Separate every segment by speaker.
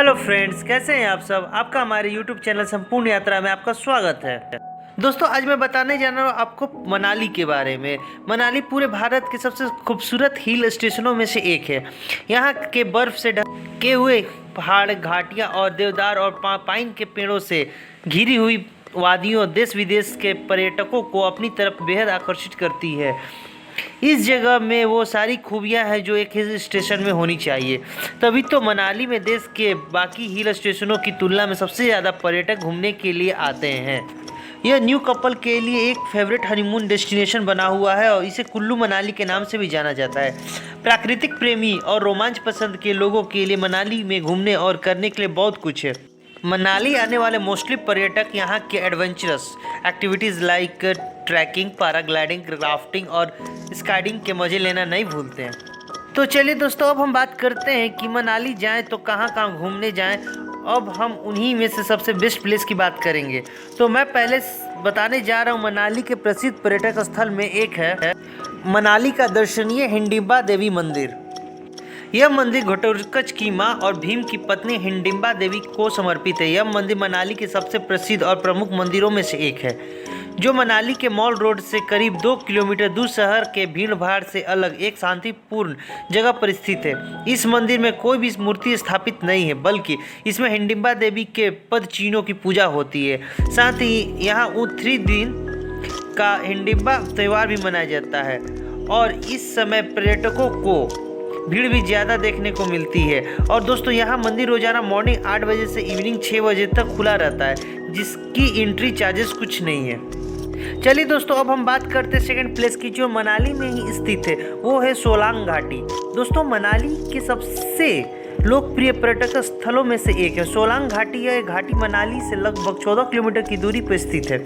Speaker 1: Hello friends, कैसे हैं आप सब। आपका हमारे यूट्यूब चैनल संपूर्ण यात्रा में आपका स्वागत है। दोस्तों, आज मैं बताने जा रहा हूँ आपको मनाली के बारे में। मनाली पूरे भारत के सबसे खूबसूरत हिल स्टेशनों में से एक है। यहाँ के बर्फ से ढके हुए पहाड़, घाटियाँ और देवदार और पाइन के पेड़ों से घिरी हुई वादियों देश विदेश के पर्यटकों को अपनी तरफ बेहद आकर्षित करती है। इस जगह में वो सारी खूबियां हैं जो एक हिल स्टेशन में होनी चाहिए। तभी तो मनाली में देश के बाकी हिल स्टेशनों की तुलना में सबसे ज़्यादा पर्यटक घूमने के लिए आते हैं। यह न्यू कपल के लिए एक फेवरेट हनीमून डेस्टिनेशन बना हुआ है और इसे कुल्लू मनाली के नाम से भी जाना जाता है। प्राकृतिक प्रेमी और रोमांच पसंद के लोगों के लिए मनाली में घूमने और करने के लिए बहुत कुछ है। मनाली आने वाले मोस्टली पर्यटक यहाँ के adventurous activities like trekking, paragliding, rafting और स्काइडिंग के मज़े लेना नहीं भूलते हैं। तो चलिए दोस्तों, अब हम बात करते हैं कि मनाली जाएं तो कहाँ कहाँ घूमने जाएं। अब हम उन्हीं में से सबसे बेस्ट प्लेस की बात करेंगे। तो मैं पहले बताने जा रहा हूँ मनाली के प्रसिद्ध पर्यटक स्थल में एक है मनाली का दर्शनीय हिडिंबा देवी मंदिर। यह मंदिर घटोत्कच की मां और भीम की पत्नी हिडिंबा देवी को समर्पित है। यह मंदिर मनाली के सबसे प्रसिद्ध और प्रमुख मंदिरों में से एक है, जो मनाली के मॉल रोड से करीब 2 किलोमीटर दूर शहर के भीड़ भाड़ से अलग एक शांतिपूर्ण जगह पर स्थित है। इस मंदिर में कोई भी मूर्ति स्थापित नहीं है, बल्कि इसमें हिडिंबा देवी के पद चिन्हों की पूजा होती है। साथ ही यहाँ 3 दिन का हिडिंबा त्यौहार भी मनाया जाता है और इस समय पर्यटकों को भीड़ भी ज़्यादा देखने को मिलती है। और दोस्तों, यहाँ मंदिर रोजाना मॉर्निंग 8 बजे से इवनिंग 6 बजे तक खुला रहता है, जिसकी एंट्री चार्जेस कुछ नहीं है। चलिए दोस्तों, अब हम बात करते हैं सेकंड प्लेस की, जो मनाली में ही स्थित है। वो है सोलांग घाटी। दोस्तों, मनाली के सबसे लोकप्रिय पर्यटक स्थलों में से एक है सोलांग घाटी। यह घाटी मनाली से लगभग 14 किलोमीटर की दूरी पर स्थित है,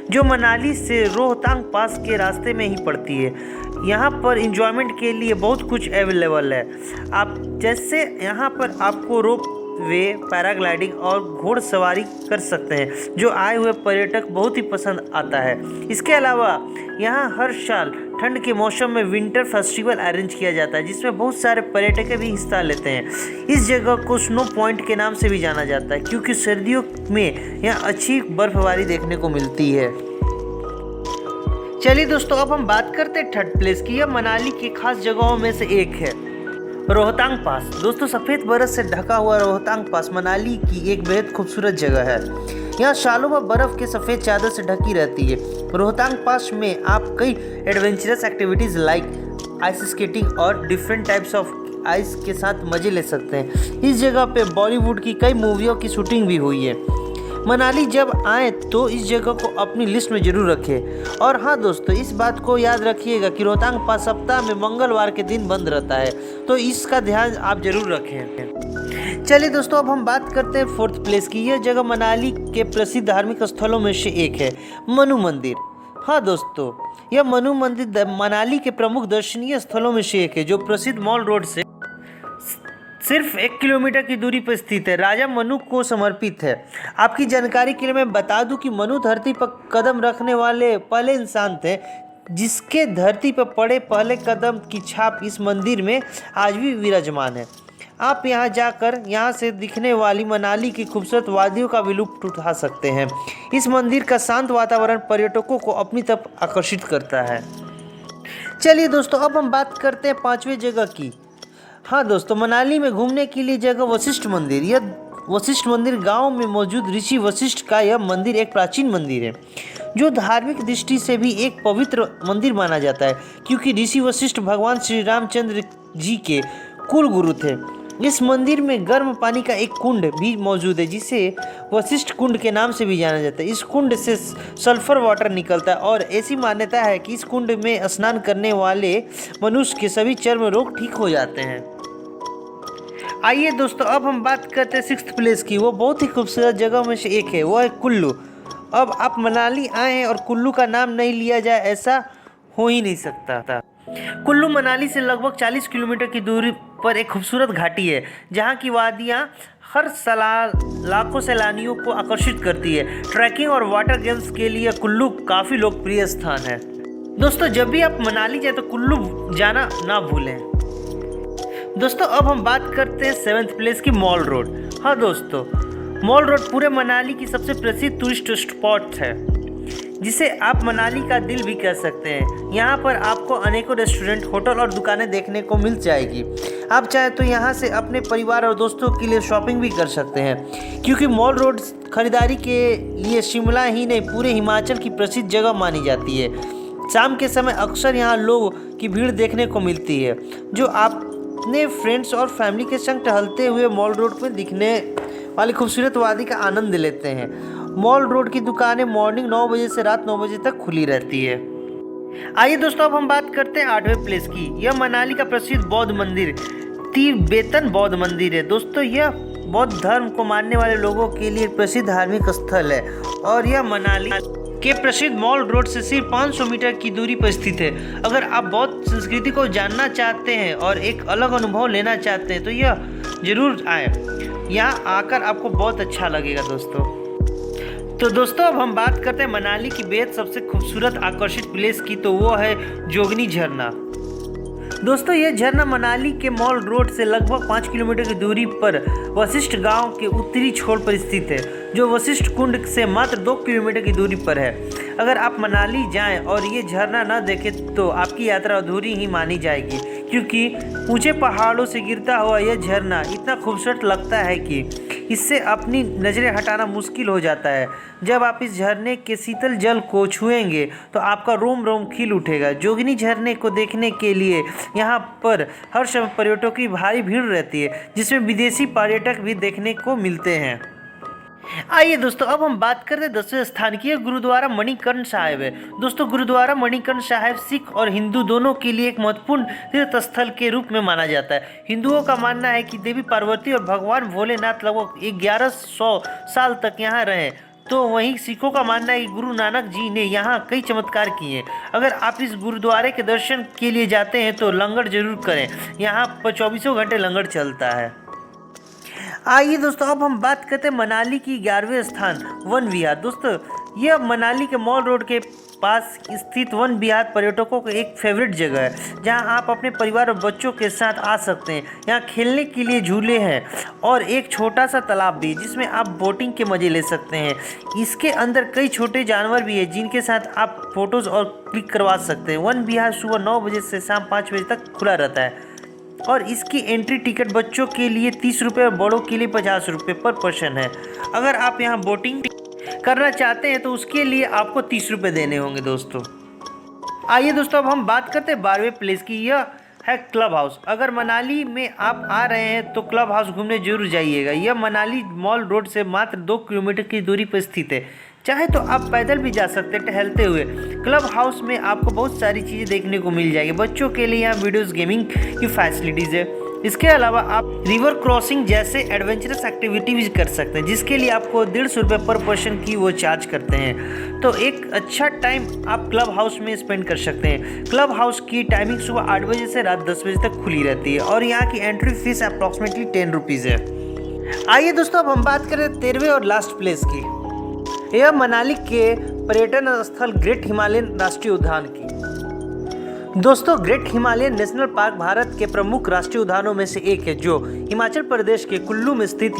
Speaker 1: जो मनाली से रोहतांग पास के रास्ते में ही पड़ती है। यहाँ पर इंजॉयमेंट के लिए बहुत कुछ अवेलेबल है। आप जैसे यहाँ पर आपको रोप वे, पैराग्लाइडिंग और घोड़सवारी कर सकते हैं, जो आए हुए पर्यटक बहुत ही पसंद आता है। इसके अलावा यहाँ हर साल ठंड के मौसम में विंटर फेस्टिवल अरेंज किया जाता है, जिसमें बहुत सारे पर्यटक भी हिस्सा लेते हैं। इस जगह को स्नो पॉइंट के नाम से भी जाना जाता है, क्योंकि सर्दियों में यहाँ अच्छी बर्फबारी देखने को मिलती है। चलिए दोस्तों, अब हम बात करते हैं थर्ड प्लेस की। यह मनाली की खास जगहों में से एक है रोहतांग पास। दोस्तों, सफ़ेद बर्फ से ढका हुआ रोहतांग पास मनाली की एक बेहद खूबसूरत जगह है। यहाँ सालों भर बर्फ के सफ़ेद चादर से ढकी रहती है। रोहतांग पास में आप कई adventurous activities like ice skating और डिफरेंट टाइप्स ऑफ आइस के साथ मज़े ले सकते हैं। इस जगह पे बॉलीवुड की कई मूवियों की शूटिंग भी हुई है। मनाली जब आएँ तो इस जगह को अपनी लिस्ट में ज़रूर रखें। और हाँ दोस्तों, इस बात को याद रखिएगा कि रोहतांग पास सप्ताह में मंगलवार के दिन बंद रहता है, तो इसका ध्यान आप जरूर रखें। चलिए दोस्तों, अब हम बात करते हैं फोर्थ प्लेस की। यह जगह मनाली के प्रसिद्ध धार्मिक स्थलों में से एक है मनु मंदिर। हाँ दोस्तों, यह मनु मंदिर मनाली के प्रमुख दर्शनीय स्थलों में से एक है, जो प्रसिद्ध मॉल रोड से सिर्फ 1 किलोमीटर की दूरी पर स्थित है। राजा मनु को समर्पित है। आपकी जानकारी के लिए मैं बता दूं कि मनु धरती पर कदम रखने वाले पहले इंसान थे, जिसके धरती पर पड़े पहले कदम की छाप इस मंदिर में आज भी विराजमान है। आप यहां जाकर यहां से दिखने वाली मनाली की खूबसूरत वादियों का भी लुत्फ उठा सकते हैं। इस मंदिर का शांत वातावरण पर्यटकों को अपनी तरफ आकर्षित करता है। चलिए दोस्तों, अब हम बात करते हैं 5वें जगह की। हाँ दोस्तों, मनाली में घूमने के लिए जगह वशिष्ठ मंदिर। यह वशिष्ठ मंदिर गांव में मौजूद ऋषि वशिष्ठ का यह मंदिर एक प्राचीन मंदिर है, जो धार्मिक दृष्टि से भी एक पवित्र मंदिर माना जाता है, क्योंकि ऋषि वशिष्ठ भगवान श्री रामचंद्र जी के कुल गुरु थे। इस मंदिर में गर्म पानी का एक कुंड भी मौजूद है, जिसे वशिष्ठ कुंड के नाम से भी जाना जाता है। इस कुंड से सल्फर वाटर निकलता है और ऐसी मान्यता है कि इस कुंड में स्नान करने वाले मनुष्य के सभी चर्म रोग ठीक हो जाते हैं। आइए दोस्तों, अब हम बात करते हैं 6th प्लेस की। वो बहुत ही खूबसूरत जगह में से एक है, वो है कुल्लू। अब आप मनाली आए हैं और कुल्लू का नाम नहीं लिया जाए, ऐसा हो ही नहीं सकता। कुल्लू मनाली से लगभग 40 किलोमीटर की दूरी पर एक खूबसूरत घाटी है, जहाँ की वादियाँ हर साल लाखों सैलानियों को आकर्षित करती है। ट्रैकिंग और वाटर गेम्स के लिए कुल्लू काफ़ी लोकप्रिय स्थान है। दोस्तों, जब भी आप मनाली जाए तो कुल्लू जाना ना भूलें। दोस्तों, अब हम बात करते हैं 7th प्लेस की मॉल रोड। हाँ दोस्तों, मॉल रोड पूरे मनाली की सबसे प्रसिद्ध टूरिस्ट स्पॉट है, जिसे आप मनाली का दिल भी कह सकते हैं। यहाँ पर आपको अनेकों रेस्टोरेंट, होटल और दुकानें देखने को मिल जाएगी। आप चाहे तो यहाँ से अपने परिवार और दोस्तों के लिए शॉपिंग भी कर सकते हैं, क्योंकि मॉल रोड खरीदारी के लिए शिमला ही नहीं पूरे हिमाचल की प्रसिद्ध जगह मानी जाती है। शाम के समय अक्सर यहाँ लोगों की भीड़ देखने को मिलती है, जो अपने फ्रेंड्स और फैमिली के संग टहलते हुए मॉल रोड पर दिखने वाली खूबसूरत वादी का आनंद लेते हैं। मॉल रोड की दुकानें मॉर्निंग 9 बजे से रात 9 बजे तक खुली रहती है। आइए दोस्तों, अब हम बात करते हैं 8वें प्लेस की। यह मनाली का प्रसिद्ध बौद्ध मंदिर तिब्बतन बौद्ध मंदिर है। दोस्तों, यह बौद्ध धर्म को मानने वाले लोगों के लिए एक प्रसिद्ध धार्मिक स्थल है और यह मनाली के प्रसिद्ध मॉल रोड से सिर्फ 500 मीटर की दूरी पर स्थित है। अगर आप बौद्ध संस्कृति को जानना चाहते हैं और एक अलग अनुभव लेना चाहते हैं तो यह जरूर आए। यहाँ आकर आपको बहुत अच्छा लगेगा दोस्तों। तो दोस्तों, अब हम बात करते हैं मनाली की बेहद सबसे खूबसूरत आकर्षित प्लेस की, तो वो है जोगनी झरना। दोस्तों, यह झरना मनाली के मॉल रोड से लगभग 5 किलोमीटर की दूरी पर वशिष्ठ गांव के उत्तरी छोर पर स्थित है, जो वशिष्ठ कुंड से मात्र 2 किलोमीटर की दूरी पर है। अगर आप मनाली जाएं और ये झरना न देखें तो आपकी यात्रा अधूरी ही मानी जाएगी, क्योंकि ऊंचे पहाड़ों से गिरता हुआ यह झरना इतना खूबसूरत लगता है कि इससे अपनी नज़रें हटाना मुश्किल हो जाता है। जब आप इस झरने के शीतल जल को छुएंगे तो आपका रोम रोम खिल उठेगा। जोगनी झरने को देखने के लिए यहाँ पर हर समय पर्यटकों की भारी भीड़ रहती है, जिसमें विदेशी पर्यटक भी देखने को मिलते हैं। आइए दोस्तों, अब हम बात करते हैं 10वें स्थान की। गुरुद्वारा मणिकर्ण साहिब है। दोस्तों, गुरुद्वारा मणिकर्ण साहिब सिख और हिंदू दोनों के लिए एक महत्वपूर्ण तीर्थ स्थल के रूप में माना जाता है। हिंदुओं का मानना है कि देवी पार्वती और भगवान भोलेनाथ लगभग 1100 साल तक यहाँ रहे, तो वहीं सिखों का मानना है कि गुरु नानक जी ने यहाँ कई चमत्कार किए। अगर आप इस गुरुद्वारे के दर्शन के लिए जाते हैं तो लंगर जरूर करें, यहाँ पर 24 घंटे लंगर चलता है। आइए दोस्तों, अब हम बात करते हैं मनाली की 11वें स्थान वन विहार। दोस्तों, यह मनाली के मॉल रोड के पास स्थित वन विहार पर्यटकों का एक फेवरेट जगह है, जहां आप अपने परिवार और बच्चों के साथ आ सकते हैं। यहां खेलने के लिए झूले हैं और एक छोटा सा तालाब भी, जिसमें आप बोटिंग के मज़े ले सकते हैं। इसके अंदर कई छोटे जानवर भी हैं, जिनके साथ आप फोटोज़ और क्लिक करवा सकते हैं। वन विहार सुबह 9 बजे से शाम 5 बजे तक खुला रहता है और इसकी एंट्री टिकट बच्चों के लिए 30 रुपये और बड़ों के लिए 50 रुपये पर पर्सन है। अगर आप यहाँ बोटिंग करना चाहते हैं तो उसके लिए आपको 30 रुपये देने होंगे दोस्तों। आइए दोस्तों, अब हम बात करते हैं 12वें प्लेस की। यह है क्लब हाउस। अगर मनाली में आप आ रहे हैं तो क्लब हाउस घूमने जरूर जाइएगा। यह मनाली मॉल रोड से मात्र 2 किलोमीटर की दूरी पर स्थित है। चाहे तो आप पैदल भी जा सकते हैं टहलते हुए। क्लब हाउस में आपको बहुत सारी चीज़ें देखने को मिल जाएगी। बच्चों के लिए यहाँ वीडियोस गेमिंग की फैसिलिटीज़ है। इसके अलावा आप रिवर क्रॉसिंग जैसे एडवेंचरस एक्टिविटी भी कर सकते हैं, जिसके लिए आपको 150 रुपये पर पर्सन की वो चार्ज करते हैं। तो एक अच्छा टाइम आप क्लब हाउस में स्पेंड कर सकते हैं। क्लब हाउस की टाइमिंग सुबह 8 बजे से रात 10 बजे तक खुली रहती है और यहाँ की एंट्री फीस अप्रॉक्सीमेटली 10 रुपीज़ है। आइए दोस्तों, अब हम बात करें 13वें और लास्ट प्लेस की। यह मनाली के पर्यटन स्थल ग्रेट हिमालयन राष्ट्रीय उद्यान की। दोस्तों, great Himalayan national park Bharat के प्रमुख राष्ट्रीय उद्यानों में से एक है, जो हिमाचल प्रदेश के कुल्लू में स्थित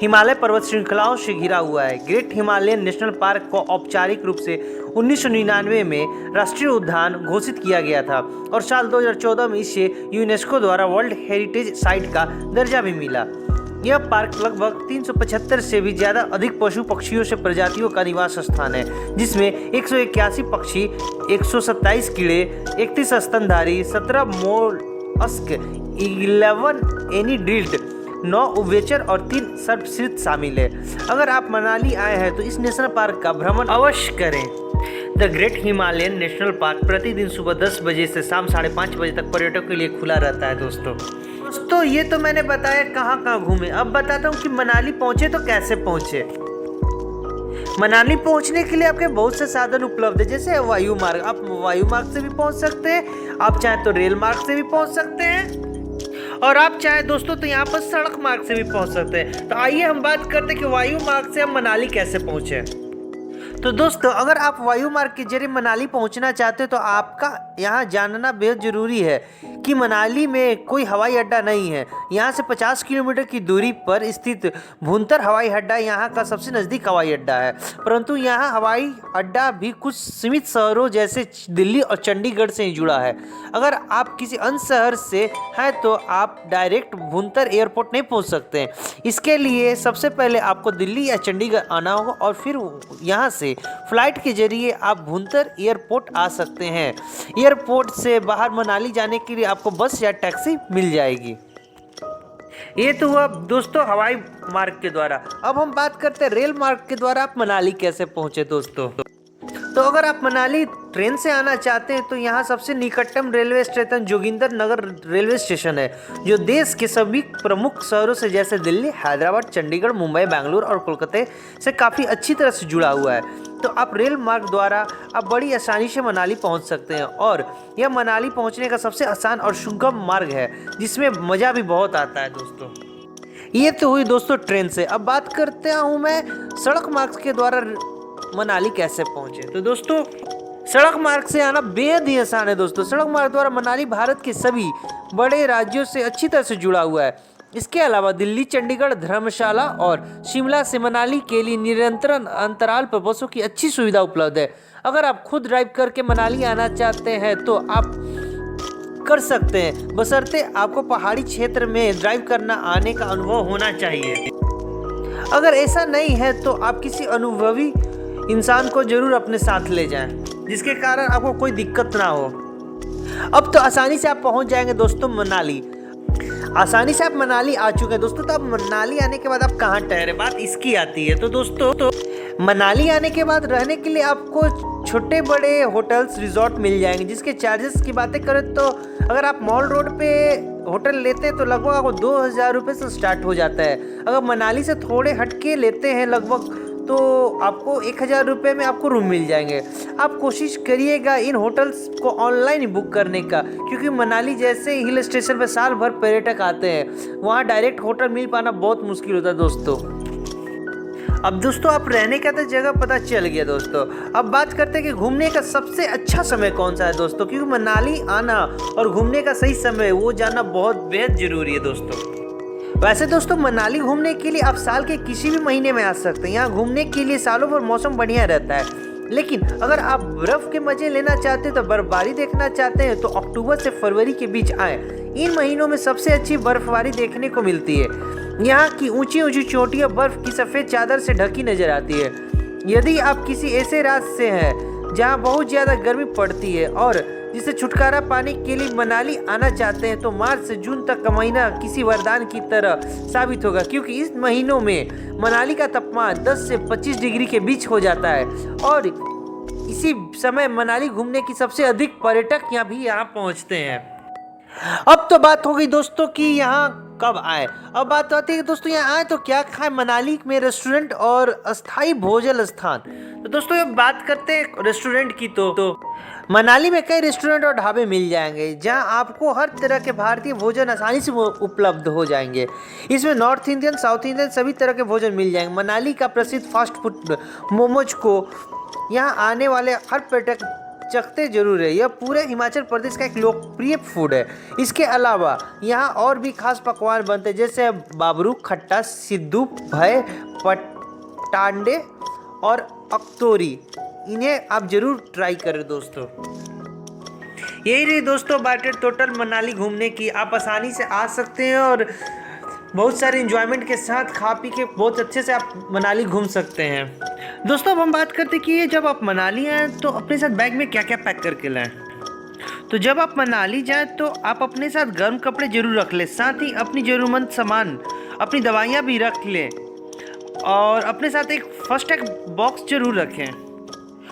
Speaker 1: हिमालय पर्वत श्रृंखलाओं से घिरा हुआ है। ग्रेट हिमालयन नेशनल पार्क को औपचारिक रूप से 1999 में राष्ट्रीय उद्यान घोषित किया गया था और साल 2014 में इसे यूनेस्को द्वारा वर्ल्ड हेरिटेज साइट का दर्जा भी मिला। यह पार्क लगभग 375 से भी ज़्यादा अधिक पशु पक्षियों से प्रजातियों का निवास स्थान है, जिसमें 181 पक्षी, 127 कीड़े, 31 स्तनधारी, 17 मोलस्क, 11 एनिड्रिल्ड, 9 उभयचर और 3 सर्पश्रित शामिल है। अगर आप मनाली आए हैं तो इस नेशनल पार्क का भ्रमण अवश्य करें। The great Himalayan national park प्रतिदिन सुबह 10 बजे से शाम 5:30 बजे तक पर्यटकों के लिए खुला रहता है दोस्तों। ये तो मैंने बताया कहाँ कहाँ घूमे। अब बताता हूँ कि मनाली पहुँचे तो कैसे पहुँचे। मनाली पहुँचने के लिए आपके बहुत से साधन उपलब्ध है, जैसे वायु मार्ग। आप वायु मार्ग से भी पहुँच सकते हैं, आप चाहे तो रेल मार्ग से भी पहुँच सकते हैं, और आप चाहे दोस्तों तो यहाँ पर सड़क मार्ग से भी पहुँच सकते हैं। तो आइए हम बात करते हैं कि वायु मार्ग से हम मनाली कैसे पहुँचे। तो दोस्तों, अगर आप वायु मार्ग के जरिए मनाली पहुंचना चाहते हो तो आपका यहाँ जानना बेहद ज़रूरी है कि मनाली में कोई हवाई अड्डा नहीं है। यहाँ से 50 किलोमीटर की दूरी पर स्थित भुंतर हवाई अड्डा यहाँ का सबसे नज़दीक हवाई अड्डा है, परंतु यहाँ हवाई अड्डा भी कुछ सीमित शहरों जैसे दिल्ली और चंडीगढ़ से ही जुड़ा है। अगर आप किसी अन्य शहर से हैं तो आप डायरेक्ट भुंतर एयरपोर्ट नहीं पहुँच सकते हैं। इसके लिए सबसे पहले आपको दिल्ली या चंडीगढ़ आना होगा और फिर यहाँ से फ्लाइट के जरिए आप भुंतर एयरपोर्ट आ सकते हैं। एयरपोर्ट से बाहर मनाली जाने के लिए आपको बस या टैक्सी मिल जाएगी। ये तो हुआ दोस्तों हवाई मार्ग के द्वारा। अब हम बात करते हैं रेल मार्ग के द्वारा आप मनाली कैसे पहुंचे दोस्तों। तो अगर आप मनाली ट्रेन से आना चाहते हैं तो यहाँ सबसे निकटतम रेलवे स्टेशन जोगिंदर नगर रेलवे स्टेशन है, जो देश के सभी प्रमुख शहरों से जैसे दिल्ली, हैदराबाद, चंडीगढ़, मुंबई, बेंगलुरु और कोलकाता से काफ़ी अच्छी तरह से जुड़ा हुआ है। तो आप रेल मार्ग द्वारा आप बड़ी आसानी से मनाली पहुंच सकते हैं और यह मनाली पहुंचने का सबसे आसान और सुगम मार्ग है, जिसमें मज़ा भी बहुत आता है दोस्तों। ये तो हुई दोस्तों ट्रेन से। अब बात करते हूँ मैं सड़क मार्ग के द्वारा मनाली कैसे पहुंचे। तो दोस्तों सड़क मार्ग से आना बेहद ही आसान है दोस्तों। सड़क मार्ग द्वारा मनाली भारत के सभी बड़े राज्यों से अच्छी तरह से जुड़ा हुआ है। इसके अलावा दिल्ली, चंडीगढ़, धर्मशाला और शिमला से मनाली के लिए निरंतर अंतराल पर बसों की अच्छी सुविधा उपलब्ध है। अगर आप खुद ड्राइव करके मनाली आना चाहते हैं तो आप कर सकते हैं, बशर्ते आपको पहाड़ी क्षेत्र में ड्राइव करना आने का अनुभव होना चाहिए। अगर ऐसा नहीं है तो आप किसी अनुभवी इंसान को जरूर अपने साथ ले जाएं, जिसके कारण आपको कोई दिक्कत ना हो। अब तो आसानी से आप पहुंच जाएंगे दोस्तों मनाली। आसानी से आप मनाली आ चुके हैं दोस्तों। तो अब मनाली आने के बाद आप कहाँ ठहरे, बात इसकी आती है। तो दोस्तों मनाली आने के बाद रहने के लिए आपको छोटे बड़े होटल्स, रिजॉर्ट मिल जाएंगे, जिसके चार्जेस की बातें करें तो अगर आप मॉल रोड पे होटल लेते हैं तो लगभग आपको 2000 रुपये से स्टार्ट हो जाता है। अगर मनाली से थोड़े हटके लेते हैं लगभग तो आपको 1000 रुपये में आपको रूम मिल जाएंगे। आप कोशिश करिएगा इन होटल्स को ऑनलाइन ही बुक करने का, क्योंकि मनाली जैसे हिल स्टेशन पर साल भर पर्यटक आते हैं, वहाँ डायरेक्ट होटल मिल पाना बहुत मुश्किल होता है दोस्तों। अब दोस्तों आप रहने का तो जगह पता चल गया दोस्तों। अब बात करते हैं कि घूमने का सबसे अच्छा समय कौन सा है दोस्तों, क्योंकि मनाली आना और घूमने का सही समय वो जानना बहुत बेहद जरूरी है दोस्तों। वैसे दोस्तों मनाली घूमने के लिए आप साल के किसी भी महीने में आ सकते हैं। यहाँ घूमने के लिए सालों भर मौसम बढ़िया रहता है, लेकिन अगर आप बर्फ़ के मज़े लेना चाहते हैं तो बर्फबारी देखना चाहते हैं तो अक्टूबर से फरवरी के बीच आएँ। इन महीनों में सबसे अच्छी बर्फबारी देखने को मिलती है। यहाँ की ऊंची ऊंची चोटियाँ बर्फ़ की सफ़ेद चादर से ढकी नजर आती है। यदि आप किसी ऐसे राज्य से हैं जहाँ बहुत ज़्यादा गर्मी पड़ती है और जिससे छुटकारा पाने के लिए मनाली आना चाहते हैं तो मार्च से जून तक का महीना किसी वरदान की तरह साबित होगा, क्योंकि इस महीनों में मनाली का तापमान 10 से 25 डिग्री के बीच हो जाता है और इसी समय मनाली घूमने की सबसे अधिक पर्यटक यहाँ पहुँचते हैं। अब तो बात हो गई दोस्तों कि यहाँ कब आए। अब बात आती है कि दोस्तों यहाँ आए तो क्या खाएं। मनाली में रेस्टोरेंट और अस्थायी भोजन स्थान। तो दोस्तों अब बात करते हैं रेस्टोरेंट की। तो मनाली में कई रेस्टोरेंट और ढाबे मिल जाएंगे जहां आपको हर तरह के भारतीय भोजन आसानी से उपलब्ध हो जाएंगे। इसमें नॉर्थ इंडियन, साउथ इंडियन सभी तरह के भोजन मिल जाएंगे। मनाली का प्रसिद्ध फास्ट फूड मोमोज को यहाँ आने वाले हर पर्यटक चखते जरूर है। यह पूरे हिमाचल प्रदेश का एक लोकप्रिय फूड है। इसके अलावा यहाँ और भी खास पकवान बनते हैं, जैसे बाबरू, खट्टा, सिद्धू, भय, पटांडे और अक्तोरी। इन्हें आप जरूर ट्राई करें दोस्तों। यही रही दोस्तों बात टोटल मनाली घूमने की। आप आसानी से आ सकते हैं और बहुत सारे एंजॉयमेंट के साथ खा पी के बहुत अच्छे से आप मनाली घूम सकते हैं दोस्तों। अब हम बात करते हैं कि जब आप मनाली आएँ तो अपने साथ बैग में क्या क्या पैक करके लाएं। तो जब आप मनाली जाएं तो आप अपने साथ गर्म कपड़े जरूर रख लें, साथ ही अपनी ज़रूरतमंद सामान, अपनी दवाइयाँ भी रख लें और अपने साथ एक फर्स्ट एड बॉक्स जरूर रखें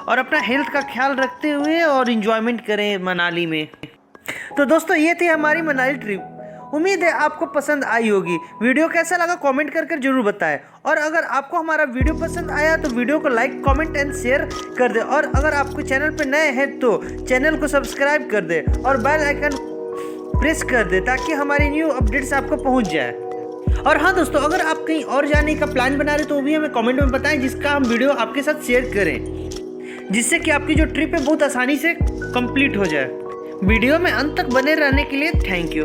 Speaker 1: और अपना हेल्थ का ख्याल रखते हुए और इन्जॉयमेंट करें मनाली में। तो दोस्तों ये थी हमारी मनाली ट्रिप। उम्मीद है आपको पसंद आई होगी। वीडियो कैसा लगा कमेंट कर जरूर बताएं और अगर आपको हमारा वीडियो पसंद आया तो वीडियो को लाइक, कमेंट एंड शेयर कर दें और अगर आपको चैनल पर नए हैं तो चैनल को सब्सक्राइब कर दें और बेल आइकन प्रेस कर दें ताकि हमारी न्यू अपडेट्स आपको पहुंच जाए। और हाँ दोस्तों, अगर आप कहीं और जाने का प्लान बना रहे तो वो भी हमें कमेंट में बताएं, जिसका हम वीडियो आपके साथ शेयर करें, जिससे कि आपकी जो ट्रिप है बहुत आसानी से कंप्लीट हो जाए। वीडियो में अंत तक बने रहने के लिए थैंक यू।